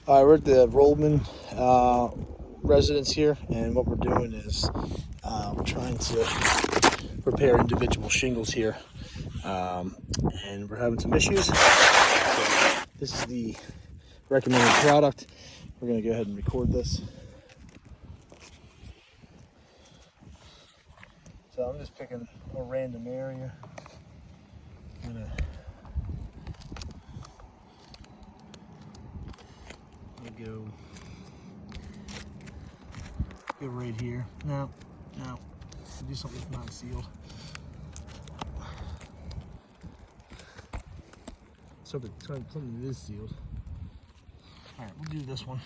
All right, we're at the Rollman residence here, and what we're doing is we're trying to repair individual shingles here, and we're having some issues. So this is the recommended product. We're going to go ahead and record this. So I'm just picking a random area. I'm gonna go right here. No. Do something that's not sealed. Something that is sealed. All right, we'll do this one.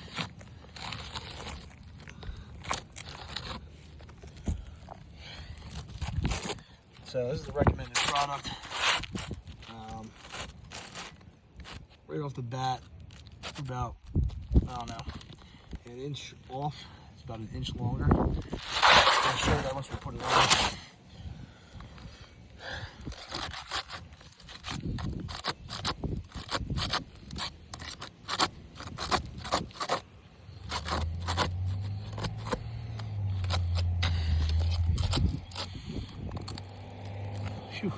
So this is the recommended product. Right off the bat, about, I don't know, an inch off. It's about an inch longer. I'll show you that once we put it on. Phew.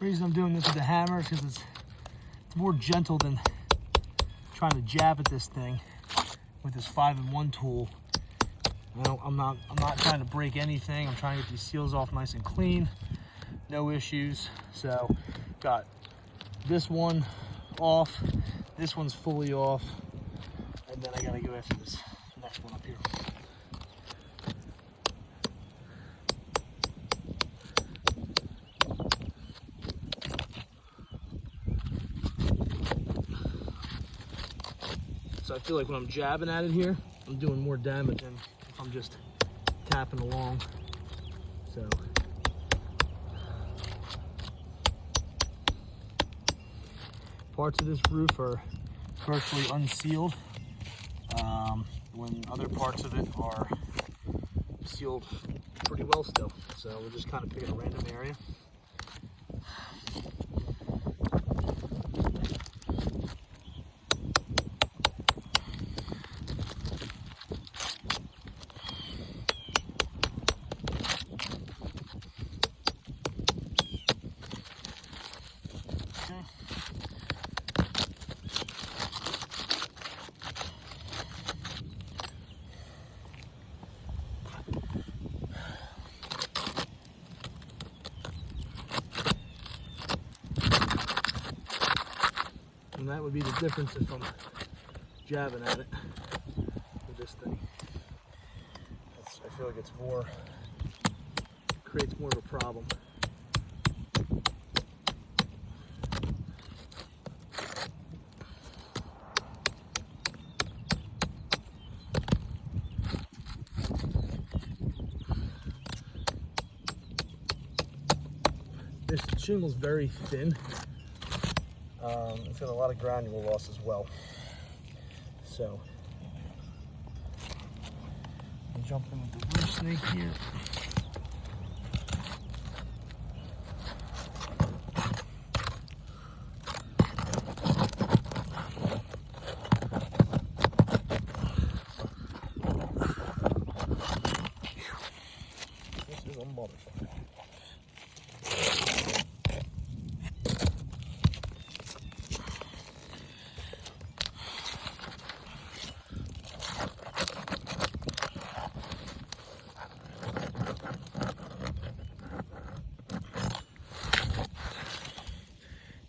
The reason I'm doing this with a hammer is because it's more gentle than trying to jab at this thing with this 5-in-1 tool. I'm not trying to break anything. I'm trying to get these seals off nice and clean, no issues. So got this one off, this one's fully off, and then I gotta go after this next one up here. So I feel like when I'm jabbing at it here, I'm doing more damage than if I'm just tapping along. So parts of this roof are virtually unsealed, when other parts of it are sealed pretty well still. So we're just kind of picking a random area. And that would be the difference if I'm jabbing at it with this thing. I feel like it's more, creates more of a problem. This shingle's very thin. It's got a lot of granule loss as well. So, I'm jumping with the roof snake here.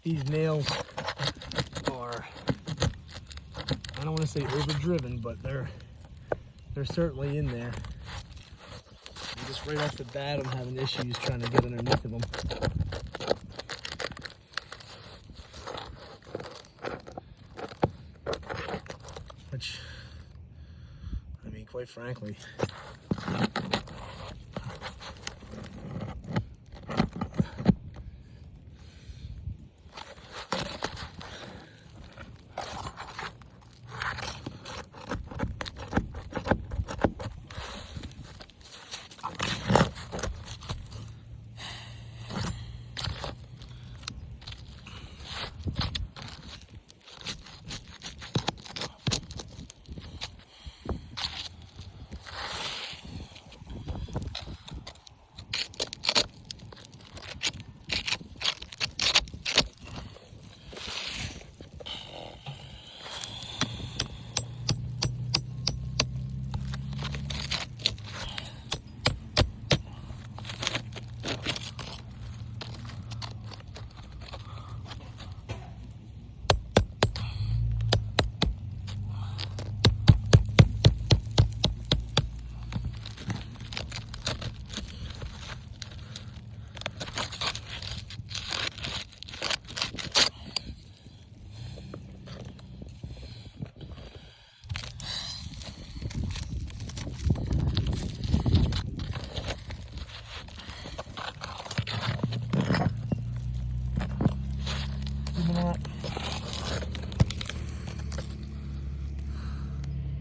these nails are, I don't want to say overdriven, but they're certainly in there. And just right off the bat, I'm having issues trying to get underneath of them. Which, I mean, quite frankly,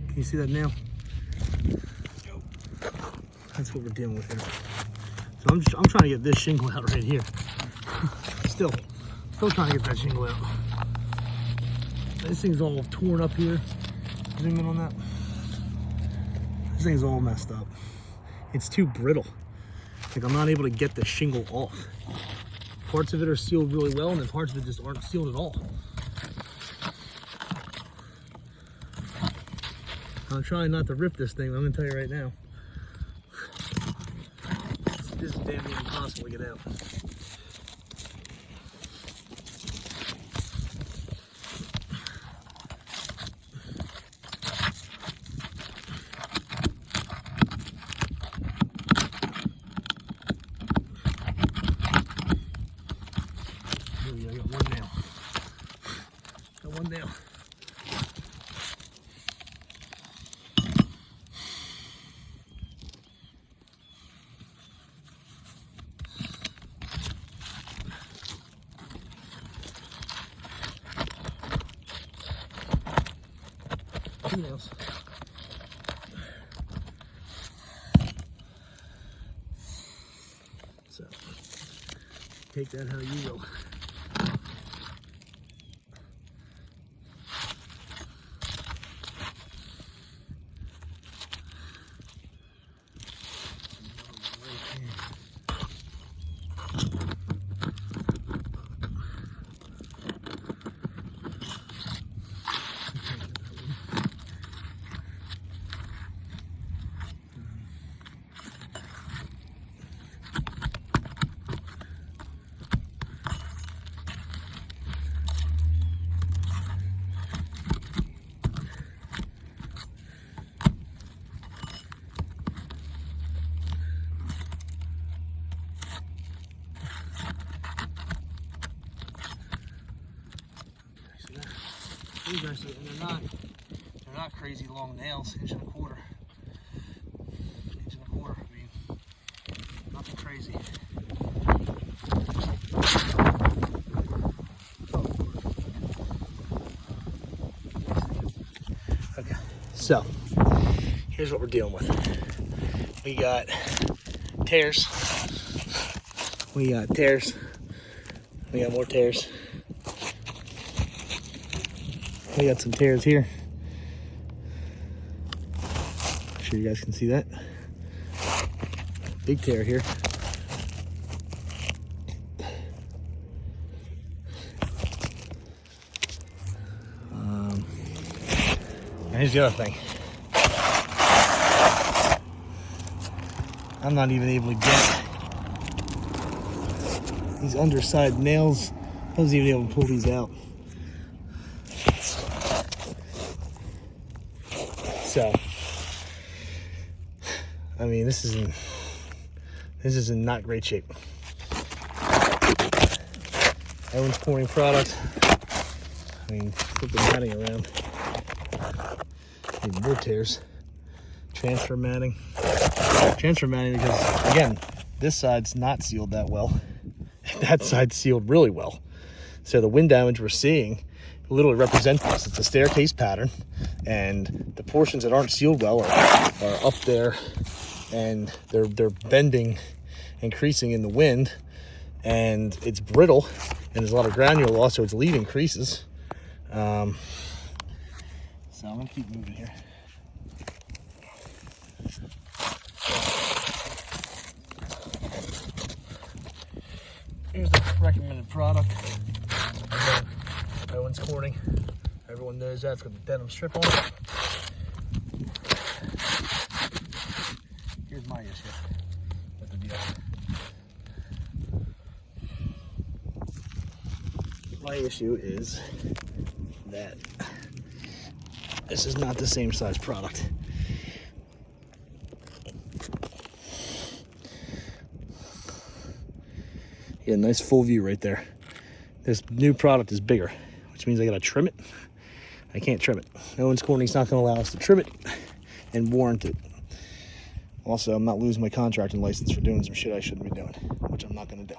can you see that nail? That's what we're dealing with here. So I'm trying to get this shingle out right here. Still trying to get that shingle out. This thing's all torn up here. Zoom in on that. This thing's all messed up. It's too brittle. Like, I'm not able to get the shingle off. Parts of it are sealed really well, and then parts of it just aren't sealed at all. I'm trying not to rip this thing, I'm gonna tell you right now. This is damn near impossible to get out. Here we go, I got one nail. Got one nail. Nails. So take that how you will. These are, and they're not crazy long nails, inch and a quarter. Inch and a quarter, I mean, nothing crazy. Okay, so here's what we're dealing with. We got tears. We got tears. We got more tears. We got some tears here. I'm sure you guys can see that. Big tear here. And here's the other thing. I'm not even able to get these underside nails I wasn't even able to pull these out. So, I mean, this is in not great shape. Owens Corning product. I mean, flip the matting around. Need more tears. Transfer matting. Transfer matting because, again, this side's not sealed that well. That side's sealed really well. So the wind damage we're seeing literally represents this. It's a staircase pattern, and the portions that aren't sealed well are up there, and they're bending and creasing in the wind, and it's brittle, and there's a lot of granule loss, so it's leaving creases. So I'm gonna keep moving here. Here's the recommended product. Owens Corning. Everyone knows that. It's got the denim strip on it. Here's my issue with the deal. My issue is that this is not the same size product. Yeah, nice full view right there. This new product is bigger, which means I gotta trim it. I can't trim it. Owens Corning's not gonna allow us to trim it and warrant it. Also, I'm not losing my contracting license for doing some shit I shouldn't be doing, which I'm not gonna do.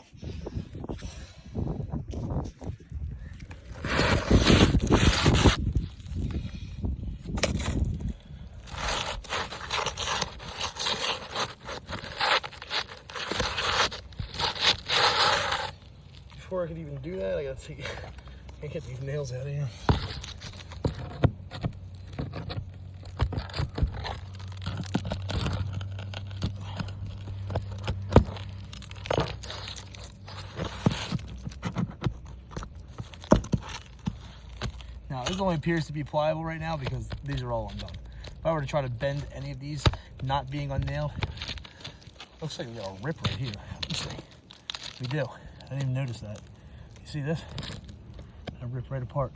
Before I could even do that, I gotta get these nails out of here. Now, this only appears to be pliable right now because these are all undone. If I were to try to bend any of these, not being unnailed, looks like we got a rip right here. Let's see. We do. I didn't even notice that. You see this? I rip right apart.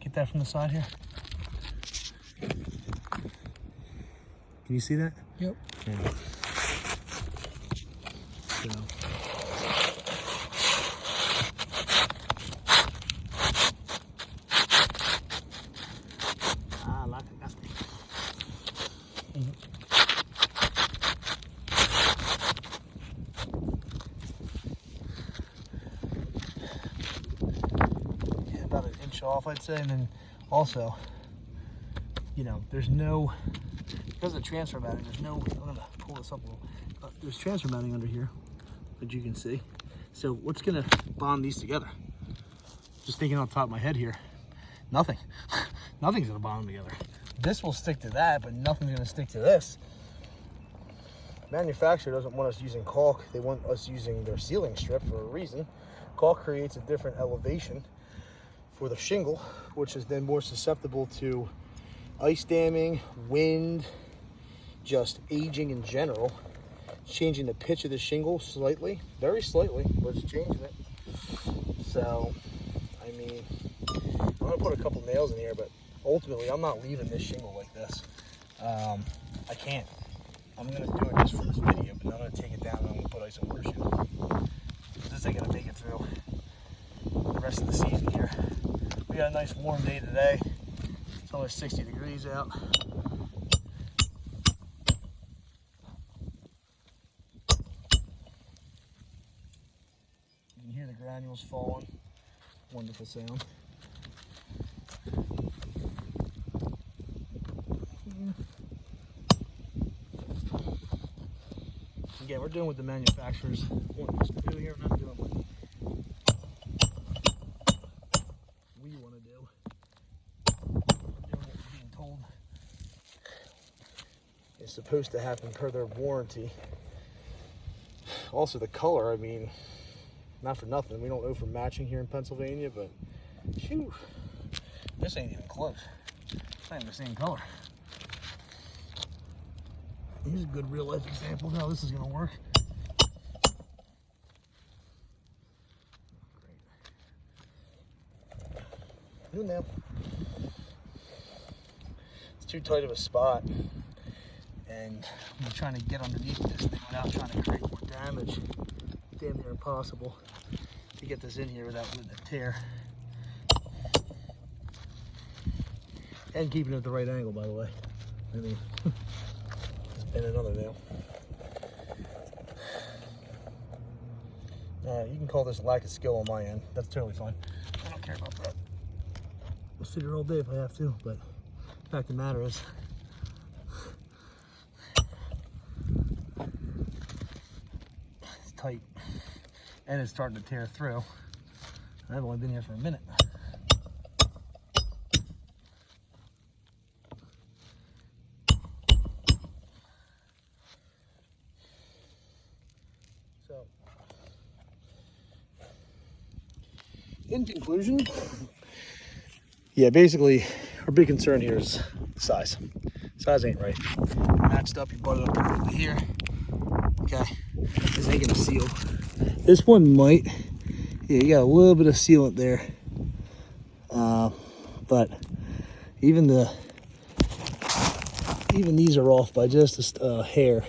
Get that from the side here. Can you see that? Yep. Yeah. So. About an inch off, I'd say. And then also, you know, there's no, because of transfer matting, there's no, I'm gonna pull this up a little, there's transfer matting under here, as you can see. So what's gonna bond these together? Just thinking on top of my head here, nothing. Nothing's gonna bond them together. This will stick to that, but nothing's gonna stick to this. Manufacturer doesn't want us using caulk. They want us using their sealing strip for a reason. Caulk creates a different elevation for the shingle, which is then more susceptible to ice damming, wind, just aging in general. Changing the pitch of the shingle slightly, very slightly, but it's changing it. So, I mean, I'm gonna put a couple nails in here, but ultimately I'm not leaving this shingle like this. I can't. I'm gonna do it just for this video, but I'm gonna take it down and I'm gonna put ice and water shoe. This ain't gonna make it through the rest of the season here. We got a nice warm day today. It's only 60 degrees out. You can hear the granules falling. Wonderful sound. Again, we're doing what the manufacturers want us to do here. We're not doing what we want to do. We're doing what we're being told is supposed to happen per their warranty. Also, the color, I mean, not for nothing. We don't know for matching here in Pennsylvania, but phew, this ain't even close. It's not even the same color. Here's a good real life example of how this is going to work. Great. New nail. It's too tight of a spot, and I'm trying to get underneath this thing without trying to create more damage. Damn near impossible to get this in here without letting it tear. And keeping it at the right angle, by the way. I mean, just bend another nail. You can call this lack of skill on my end. That's totally fine. I don't care about that. I'll sit here all day if I have to, but the fact of the matter is, it's tight. And it's starting to tear through. I've only been here for a minute. So, in conclusion, yeah, basically, our big concern here is size. Size ain't right. Matched up, you butt it up perfectly here. Okay, this ain't gonna seal. This one might. Yeah, you got a little bit of sealant there. But even these are off by just a hair.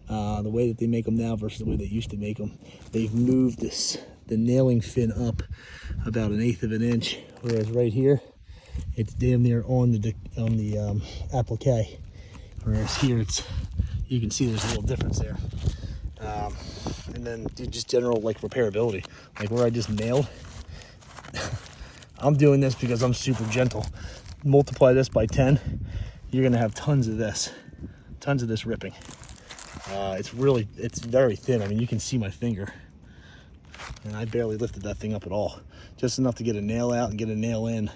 The way that they make them now versus the way they used to make them. They've moved the nailing fin up about 1/8 of an inch, whereas right here, it's damn near on the applique. Whereas here, you can see there's a little difference there. And then just general like repairability, like where I just nailed. I'm doing this because I'm super gentle. Multiply this by 10, you're gonna have tons of this ripping. It's very thin. I mean, you can see my finger, and I barely lifted that thing up at all. Just enough to get a nail out and get a nail in.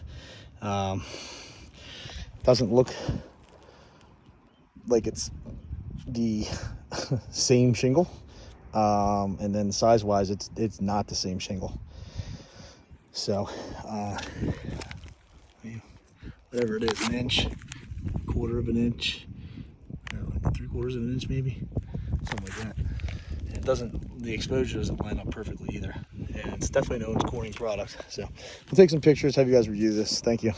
Doesn't look like it's the same shingle. And then size-wise, it's not the same shingle. So, whatever it is, an inch, 1/4 of an inch, like 3/4 of an inch maybe, something like that. And the exposure doesn't line up perfectly either. And it's definitely an Owens Corning product. So, we'll take some pictures, have you guys review this. Thank you.